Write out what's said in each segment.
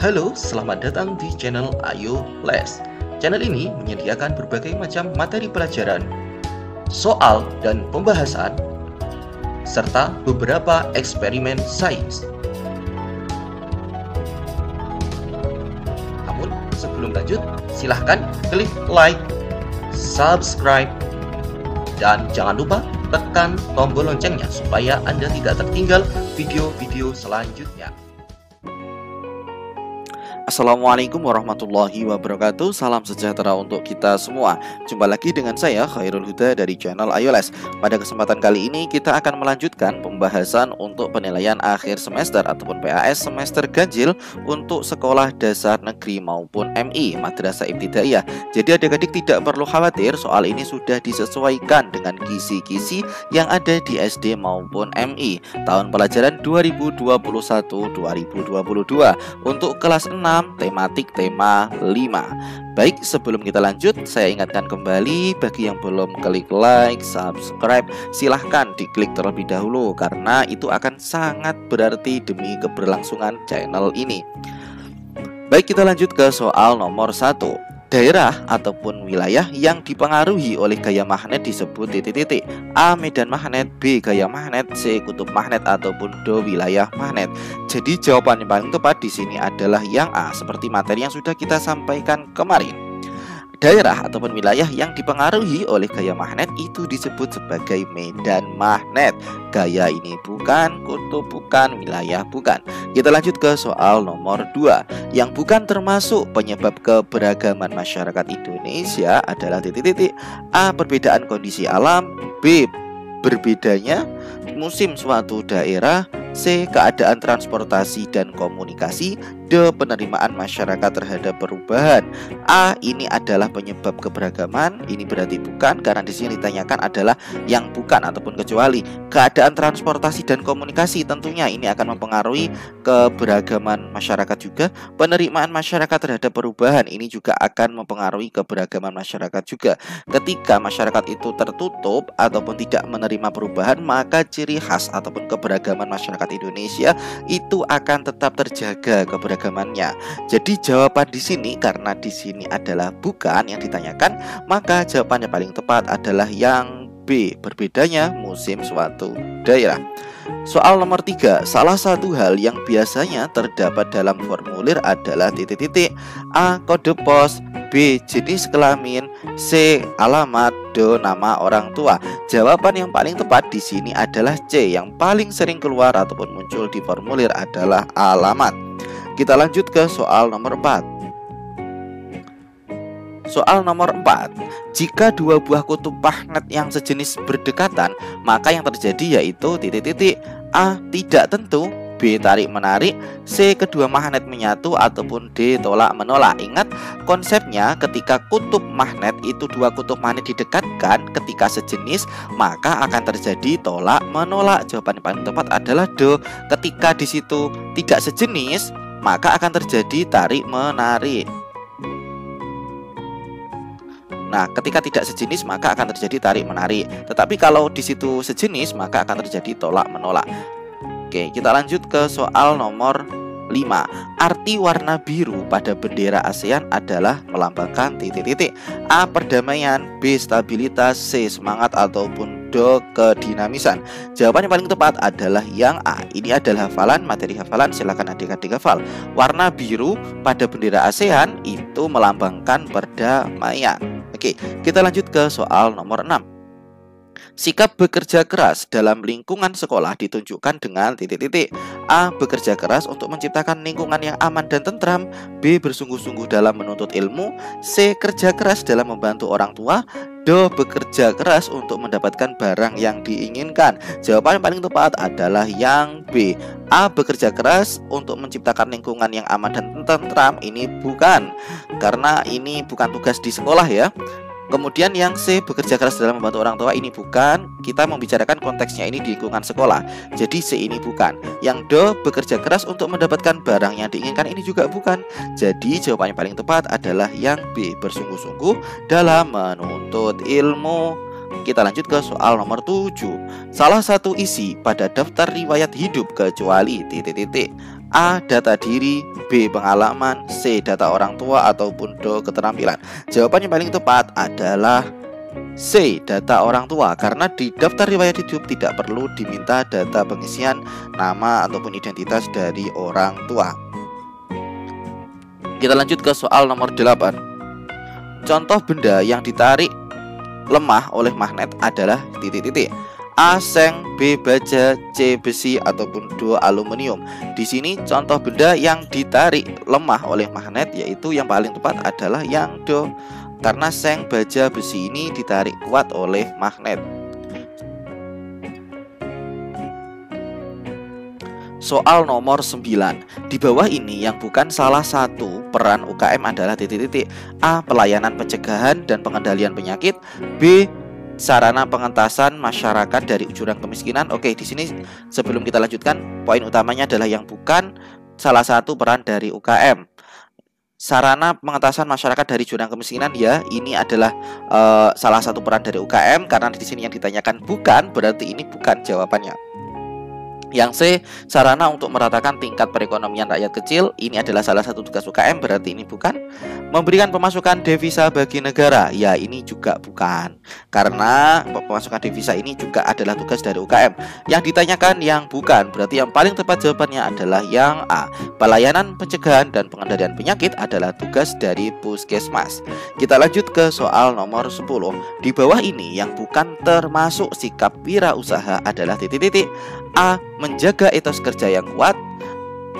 Halo, selamat datang di channel Ayo Les. Channel ini menyediakan berbagai macam materi pelajaran, soal dan pembahasan, serta beberapa eksperimen sains. Namun, sebelum lanjut, silahkan klik like, subscribe, dan jangan lupa tekan tombol loncengnya supaya Anda tidak tertinggal video-video selanjutnya. Assalamualaikum warahmatullahi wabarakatuh. Salam sejahtera untuk kita semua. Jumpa lagi dengan saya Khairul Huda dari channel Ayo Les. Pada kesempatan kali ini kita akan melanjutkan pembahasan untuk penilaian akhir semester ataupun PAS semester ganjil untuk sekolah dasar negeri maupun MI Madrasah Ibtidaiyah. Jadi adik-adik tidak perlu khawatir, soal ini sudah disesuaikan dengan kisi-kisi yang ada di SD maupun MI tahun pelajaran 2021-2022 untuk kelas 6 tematik tema 5. Baik, sebelum kita lanjut, saya ingatkan kembali bagi yang belum klik like, subscribe, silahkan diklik terlebih dahulu karena itu akan sangat berarti demi keberlangsungan channel ini. Baik, kita lanjut ke soal nomor 1. Daerah ataupun wilayah yang dipengaruhi oleh gaya magnet disebut titik-titik. A. Medan magnet, B. Gaya magnet, C. Kutub magnet ataupun D. Wilayah magnet. Jadi jawaban yang paling tepat di sini adalah yang A, seperti materi yang sudah kita sampaikan kemarin. Daerah ataupun wilayah yang dipengaruhi oleh gaya magnet itu disebut sebagai medan magnet. Gaya ini bukan, kutub bukan, wilayah bukan. Kita lanjut ke soal nomor 2. Yang bukan termasuk penyebab keberagaman masyarakat Indonesia adalah titik-titik. A. Perbedaan kondisi alam, B. Berbedanya musim suatu daerah, C. Keadaan transportasi dan komunikasi, D. Penerimaan masyarakat terhadap perubahan. A. Ini adalah penyebab keberagaman. Ini berarti bukan, karena di sini ditanyakan adalah yang bukan ataupun kecuali. Keadaan transportasi dan komunikasi tentunya ini akan mempengaruhi keberagaman masyarakat juga. Penerimaan masyarakat terhadap perubahan ini juga akan mempengaruhi keberagaman masyarakat juga. Ketika masyarakat itu tertutup ataupun tidak menerima perubahan, maka ciri khas ataupun keberagaman masyarakat Indonesia itu akan tetap terjaga keberagamannya. Jadi jawaban di sini, karena di sini adalah bukan yang ditanyakan, maka jawaban yang paling tepat adalah yang B. Berbedanya musim suatu daerah. Soal nomor 3. Salah satu hal yang biasanya terdapat dalam formulir adalah titik-titik. A. Kode pos, B. Jenis kelamin, C. Alamat, D. Nama orang tua. Jawaban yang paling tepat di sini adalah C. Yang paling sering keluar ataupun muncul di formulir adalah alamat. Kita lanjut ke soal nomor 4. Soal nomor 4. Jika dua buah kutub magnet yang sejenis berdekatan, maka yang terjadi yaitu titik-titik. A. Tidak tentu, B. Tarik menarik, C. Kedua magnet menyatu, ataupun D. Tolak menolak. Ingat konsepnya, ketika kutub magnet itu dua kutub magnet didekatkan ketika sejenis, maka akan terjadi tolak menolak. Jawaban yang paling tepat adalah D. Ketika di situ tidak sejenis, maka akan terjadi tarik menarik. Nah, ketika tidak sejenis maka akan terjadi tarik menarik. Tetapi kalau di situ sejenis maka akan terjadi tolak menolak. Oke, kita lanjut ke soal nomor 5. Arti warna biru pada bendera ASEAN adalah melambangkan titik-titik. A. Perdamaian, B. Stabilitas, C. Semangat ataupun D. Kedinamisan. Jawaban yang paling tepat adalah yang A. Ini adalah hafalan, materi hafalan, silakan adik-adik hafal. Warna biru pada bendera ASEAN itu melambangkan perdamaian. Oke, kita lanjut ke soal nomor 6. Sikap bekerja keras dalam lingkungan sekolah ditunjukkan dengan titik-titik. A. Bekerja keras untuk menciptakan lingkungan yang aman dan tentram, B. Bersungguh-sungguh dalam menuntut ilmu, C. Kerja keras dalam membantu orang tua, D. Bekerja keras untuk mendapatkan barang yang diinginkan. Jawaban yang paling tepat adalah yang B. A. Bekerja keras untuk menciptakan lingkungan yang aman dan tentram. Ini bukan, karena ini bukan tugas di sekolah ya. Kemudian yang C. Bekerja keras dalam membantu orang tua, ini bukan. Kita membicarakan konteksnya ini di lingkungan sekolah. Jadi C ini bukan. Yang D. Bekerja keras untuk mendapatkan barang yang diinginkan, ini juga bukan. Jadi jawaban yang paling tepat adalah yang B. Bersungguh-sungguh dalam menuntut ilmu. Kita lanjut ke soal nomor 7. Salah satu isi pada daftar riwayat hidup kecuali titik-titik. A. Data diri, B. Pengalaman, C. Data orang tua, ataupun D. Keterampilan. Jawaban yang paling tepat adalah C. Data orang tua, karena di daftar riwayat hidup tidak perlu diminta data pengisian nama ataupun identitas dari orang tua. Kita lanjut ke soal nomor 8. Contoh benda yang ditarik lemah oleh magnet adalah titik-titik. A. Seng, B. baja, C. besi, ataupun D. aluminium. Di sini contoh benda yang ditarik lemah oleh magnet, yaitu yang paling tepat adalah yang D, karena seng, baja, besi ini ditarik kuat oleh magnet. Soal nomor 9. Di bawah ini yang bukan salah satu peran UKM adalah titik-titik. A. Pelayanan pencegahan dan pengendalian penyakit, B. sarana pengentasan masyarakat dari jurang kemiskinan. Oke, di sini sebelum kita lanjutkan, poin utamanya adalah yang bukan salah satu peran dari UKM. Sarana pengentasan masyarakat dari jurang kemiskinan, ya, ini adalah salah satu peran dari UKM, karena di sini yang ditanyakan bukan, berarti ini bukan jawabannya. Yang C, sarana untuk meratakan tingkat perekonomian rakyat kecil, ini adalah salah satu tugas UKM, berarti ini bukan. Memberikan pemasukan devisa bagi negara, ya ini juga bukan, karena pemasukan devisa ini juga adalah tugas dari UKM. Yang ditanyakan yang bukan, berarti yang paling tepat jawabannya adalah yang A. Pelayanan pencegahan dan pengendalian penyakit adalah tugas dari puskesmas. Kita lanjut ke soal nomor 10. Di bawah ini yang bukan termasuk sikap wirausaha adalah titik-titik. A. Menjaga etos kerja yang kuat,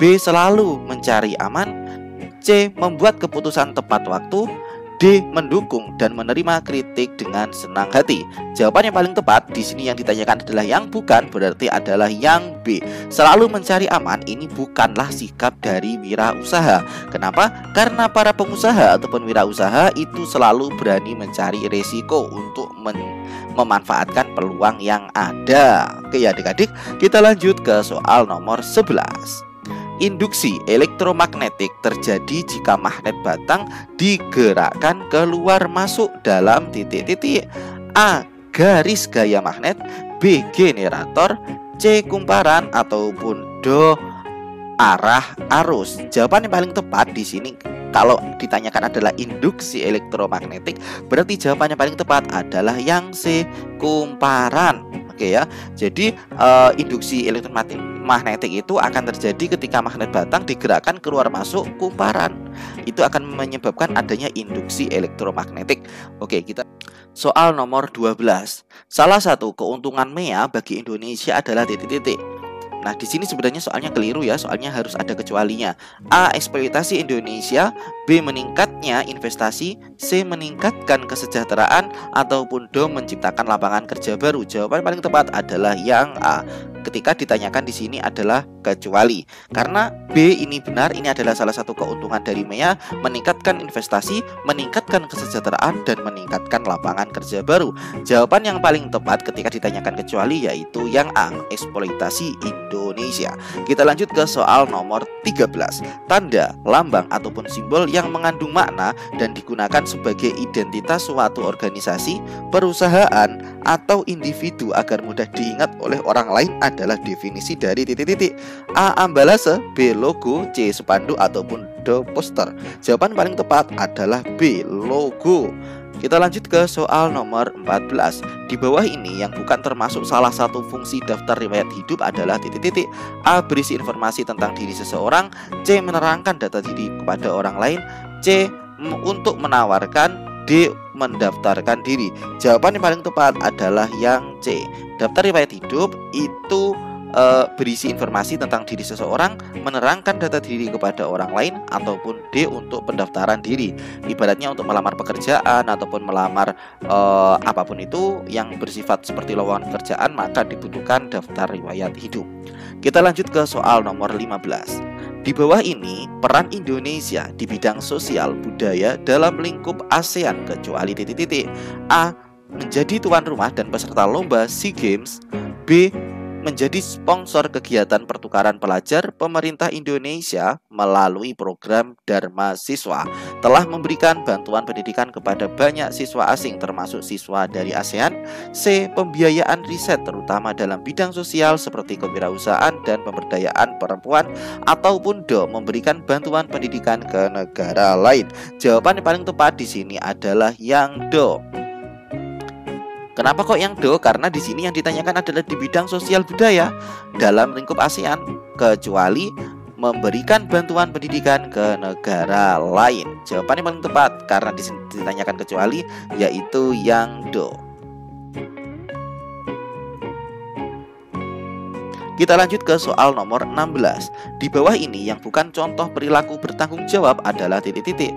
B. Selalu mencari aman, C. Membuat keputusan tepat waktu, D. Mendukung dan menerima kritik dengan senang hati. Jawaban yang paling tepat di sini yang ditanyakan adalah yang bukan, berarti adalah yang B. Selalu mencari aman ini bukanlah sikap dari wirausaha. Kenapa? Karena para pengusaha ataupun wirausaha itu selalu berani mencari resiko untuk memanfaatkan peluang yang ada. Oke ya adik-adik, kita lanjut ke soal nomor 11. Induksi elektromagnetik terjadi jika magnet batang digerakkan keluar masuk dalam titik-titik. A. Garis gaya magnet, B. Generator, C. Kumparan, ataupun D. Arah arus. Jawaban yang paling tepat di sini kalau ditanyakan adalah induksi elektromagnetik, berarti jawaban yang paling tepat adalah yang C. Kumparan. Oke ya. Jadi induksi elektromagnetik itu akan terjadi ketika magnet batang digerakkan keluar masuk kumparan. Itu akan menyebabkan adanya induksi elektromagnetik. Oke, kita soal nomor 12. Salah satu keuntungan MEA bagi Indonesia adalah titik-titik. Nah, di sini sebenarnya soalnya keliru ya, soalnya harus ada kecualinya. A. Eksploitasi Indonesia, B. Meningkatnya investasi, C. Meningkatkan kesejahteraan, ataupun D. Menciptakan lapangan kerja baru. Jawaban paling tepat adalah yang A. Ketika ditanyakan di sini adalah kecuali, karena B ini benar, ini adalah salah satu keuntungan dari MEA, meningkatkan investasi, meningkatkan kesejahteraan, dan meningkatkan lapangan kerja baru. Jawaban yang paling tepat ketika ditanyakan kecuali yaitu yang A. Eksploitasi Indonesia. Kita lanjut ke soal nomor 13. Tanda, lambang, ataupun simbol yang mengandung makna dan digunakan sebagai identitas suatu organisasi, perusahaan, atau individu agar mudah diingat oleh orang lain adalah definisi dari titik-titik. A. Ambalase, B. Logo, C. Spanduk, ataupun D. Poster. Jawaban paling tepat adalah B. Logo. Kita lanjut ke soal nomor 14. Di bawah ini yang bukan termasuk salah satu fungsi daftar riwayat hidup adalah titik-titik. A. Berisi informasi tentang diri seseorang, C. Menerangkan data diri kepada orang lain, C. Untuk menawarkan, D. Mendaftarkan diri. Jawaban yang paling tepat adalah yang C. Daftar riwayat hidup itu berisi informasi tentang diri seseorang, menerangkan data diri kepada orang lain, ataupun D. Untuk pendaftaran diri. Ibaratnya untuk melamar pekerjaan ataupun melamar apapun itu yang bersifat seperti lowongan pekerjaan, maka dibutuhkan daftar riwayat hidup. Kita lanjut ke soal nomor 15. Di bawah ini peran Indonesia di bidang sosial budaya dalam lingkup ASEAN kecuali titik-titik. A. Menjadi tuan rumah dan peserta lomba SEA Games, B. menjadi sponsor kegiatan pertukaran pelajar, pemerintah Indonesia melalui program Dharma Siswa telah memberikan bantuan pendidikan kepada banyak siswa asing termasuk siswa dari ASEAN. C. Pembiayaan riset terutama dalam bidang sosial seperti kewirausahaan dan pemberdayaan perempuan. Ataupun D. Memberikan bantuan pendidikan ke negara lain. Jawaban yang paling tepat di sini adalah yang D. Kenapa kok yang do? Karena di sini yang ditanyakan adalah di bidang sosial budaya dalam lingkup ASEAN, kecuali memberikan bantuan pendidikan ke negara lain. Jawaban yang paling tepat karena di sini ditanyakan kecuali, yaitu yang do. Kita lanjut ke soal nomor 16. Di bawah ini yang bukan contoh perilaku bertanggung jawab adalah titik-titik.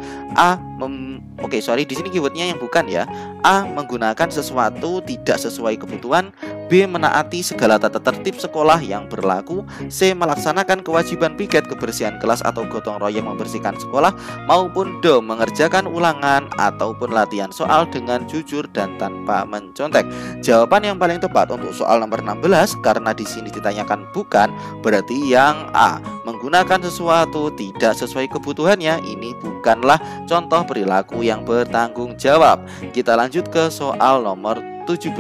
Di sini keywordnya yang bukan ya. A. Menggunakan sesuatu tidak sesuai kebutuhan. B. Menaati segala tata tertib sekolah yang berlaku. C. Melaksanakan kewajiban piket kebersihan kelas atau gotong royong membersihkan sekolah. Maupun D. Mengerjakan ulangan ataupun latihan soal dengan jujur dan tanpa mencontek. Jawaban yang paling tepat untuk soal nomor 16 karena di sini ditanyakan bukan, berarti yang A. Menggunakan sesuatu tidak sesuai kebutuhannya. Ini bukanlah contoh perilaku yang bertanggung jawab. Kita lanjut ke soal nomor 17.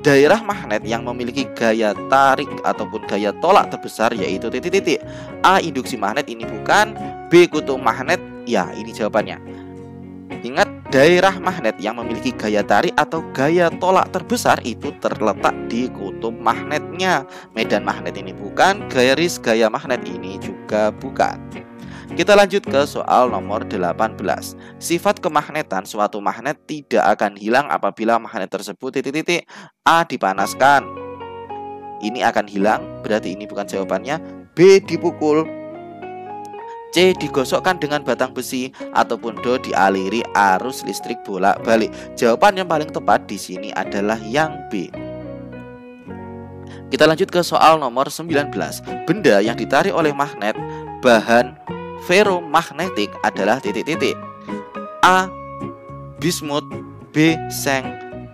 Daerah magnet yang memiliki gaya tarik ataupun gaya tolak terbesar yaitu titik-titik. A. Induksi magnet, ini bukan. B. Kutub magnet, ya ini jawabannya. Ingat, daerah magnet yang memiliki gaya tarik atau gaya tolak terbesar itu terletak di kutub magnetnya. Medan magnet ini bukan, garis gaya magnet ini juga bukan. Kita lanjut ke soal nomor 18. Sifat kemagnetan suatu magnet tidak akan hilang apabila magnet tersebut titik-titik. A. Dipanaskan, ini akan hilang, berarti ini bukan jawabannya. B. Dipukul. C. Digosokkan dengan batang besi. Ataupun D. Dialiri arus listrik bolak-balik. Jawaban yang paling tepat di sini adalah yang B. Kita lanjut ke soal nomor 19. Benda yang ditarik oleh magnet bahan ferromagnetik adalah titik-titik. A. Bismut. B. Seng.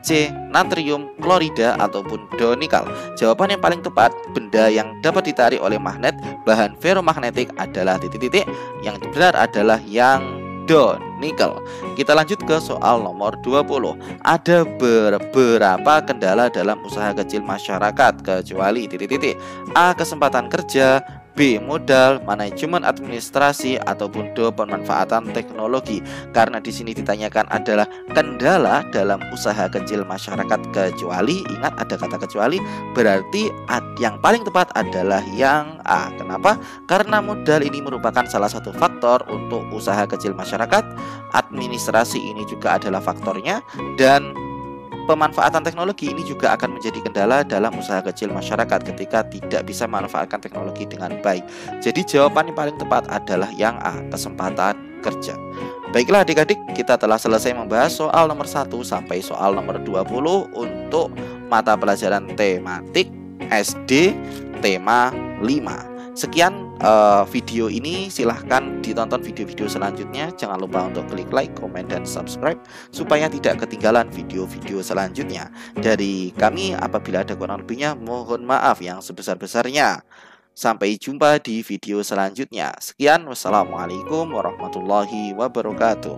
C. Natrium klorida ataupun D. Nikel. Jawaban yang paling tepat, benda yang dapat ditarik oleh magnet bahan ferromagnetik adalah titik-titik. Yang benar adalah yang D. Nikel. Kita lanjut ke soal nomor 20. Ada beberapa kendala dalam usaha kecil masyarakat kecuali titik-titik. A. Kesempatan kerja. B. Modal, manajemen administrasi, ataupun D. Pemanfaatan teknologi. Karena di sini ditanyakan adalah kendala dalam usaha kecil masyarakat kecuali, ingat ada kata kecuali, berarti yang paling tepat adalah yang A. Kenapa? Karena modal ini merupakan salah satu faktor untuk usaha kecil masyarakat, administrasi ini juga adalah faktornya, dan pemanfaatan teknologi ini juga akan menjadi kendala dalam usaha kecil masyarakat ketika tidak bisa memanfaatkan teknologi dengan baik. Jadi jawaban yang paling tepat adalah yang A, kesempatan kerja. Baiklah adik-adik, kita telah selesai membahas soal nomor 1 sampai soal nomor 20 untuk mata pelajaran tematik SD tema 5. Sekian video ini, silahkan ditonton video-video selanjutnya. Jangan lupa untuk klik like, komen, dan subscribe supaya tidak ketinggalan video-video selanjutnya dari kami. Apabila ada kurang lebihnya, mohon maaf yang sebesar-besarnya. Sampai jumpa di video selanjutnya. Sekian, wassalamualaikum warahmatullahi wabarakatuh.